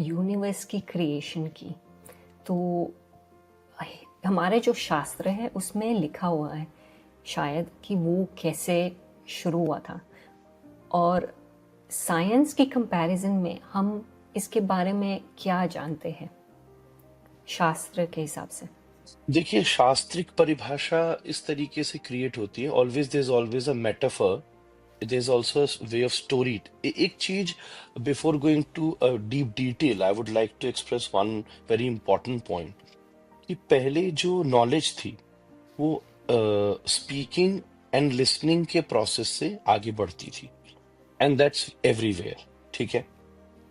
Universe की creation की, तो हमारे जो शास्त्र है उसमें लिखा हुआ है शायद कि वो कैसे शुरू हुआ था, और साइंस की कंपैरिजन में हम इसके बारे में क्या जानते हैं शास्त्र के हिसाब से? देखिए, शास्त्रिक परिभाषा इस तरीके से क्रिएट होती है, always there is always a metaphor, there is also way of story. एक चीज, before going to deep detail, I would like to express one very important point, कि पहले जो नॉलेज थी वो स्पीकिंग एंड लिसनिंग के प्रोसेस से आगे बढ़ती थी, एंड दैट्स एवरीवेयर। ठीक है,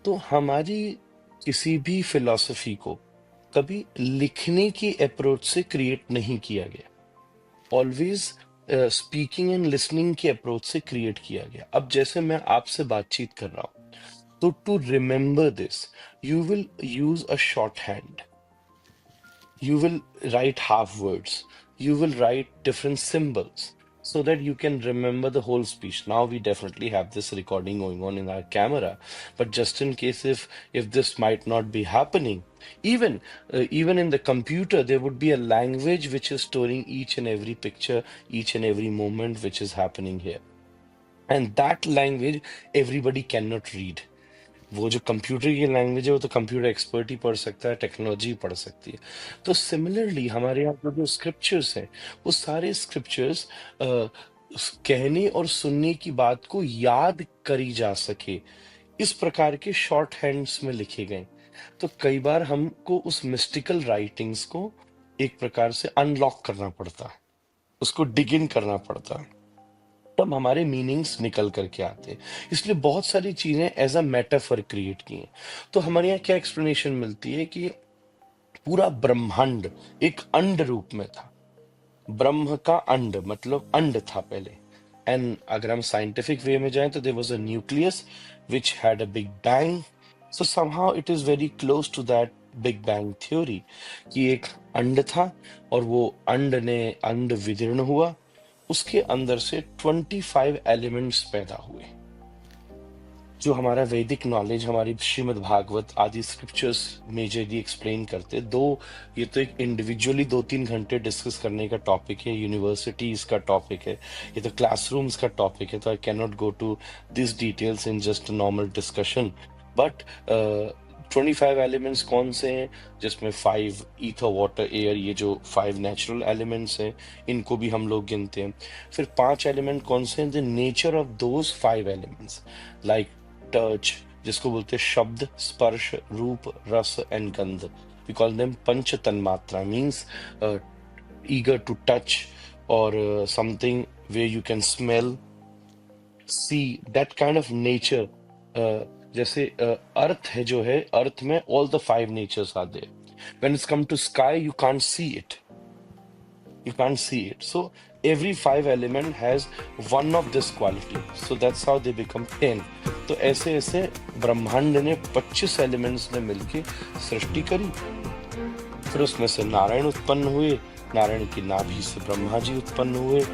तो हमारी किसी भी फिलॉसफी को कभी लिखने की अप्रोच से क्रिएट नहीं किया गया, ऑलवेज स्पीकिंग एंड लिसनिंग की अप्रोच से क्रिएट किया गया। अब जैसे मैं आपसे बातचीत कर रहा हूं, तो to remember this you will use a shorthand, you will write half words, you will write different symbols so that you can remember the whole speech. Now we definitely have this recording going on in our camera, but just in case if this might not be happening, even even in the computer there would be a language which is storing each and every picture, each and every moment which is happening here, and that language everybody cannot read. वो जो computer की language है वो तो computer expert ही पढ़ सकता है, technology पढ़ सकती है। तो सिमिलरली हमारे यहाँ पर जो स्क्रिप्चर्स हैं, वो सारे स्क्रिप्चर्स कहने और सुनने की बात को याद करी जा सके, इस प्रकार के शॉर्ट हैंड्स में लिखे गए। तो कई बार हमको उस मिस्टिकल राइटिंग्स को एक प्रकार से अनलॉक करना पड़ता है, उसको डिग इन करना पड़ता है, तब हमारे मीनिंग्स निकल करके आते हैं। इसलिए बहुत सारी चीजें एज अ मेटाफर क्रिएट की हैं। तो हमारे यहाँ क्या एक्सप्लेनेशन मिलती है कि पूरा ब्रह्मांड एक अंड रूप में था। ब्रह्म का अंड मतलब अंड था पहले, एंड अगर हम साइंटिफिक वे में जाएं तो there was a nucleus which had a big bang. So somehow it is very close to that big bang theory, कि एक अंड था और वो अंड विदीर्ण हुआ, उसके अंदर से 25 एलिमेंट्स पैदा हुए। जो हमारा वैदिक नॉलेज, हमारी श्रीमद् भागवत आदि स्क्रिप्चर्स मेजरली एक्सप्लेन करते। दो ये तो एक इंडिविजुअली 2-3 घंटे डिस्कस करने का टॉपिक है, यूनिवर्सिटीज का टॉपिक है, ये तो क्लासरूम्स का टॉपिक है, तो I can not go to this details in just normal discussion. But 25 elements कौन से हैं, जिसमें 5 ईथर वाटर एयर, ये जो 5 नेचुरल एलिमेंट्स हैं, इनको भी हम लोग गिनते हैं। फिर 5 एलिमेंट कौन से हैं, the nature of those 5 elements, like touch, जिसको बोलते हैं शब्द, स्पर्श, रूप, रस एंड गंध। वी कॉल देम पंच तन्मात्रा, मीन्स ईगर टू टच, और something way you can smell, see, that kind of nature. जैसे अर्थ है, जो है अर्थ में all the 5 natures are there. When it's come to sky you can't see it, you can't see it. So every 5 element has one of this quality. So that's how they become 10. तो ऐसे ऐसे ब्रह्मांड ने 25 elements ने मिलके सृष्टि करी। फिर उसमें से नारायण उत्पन्न हुए, नारायण की नाभि से ब्रह्मा जी उत्पन्न हुए,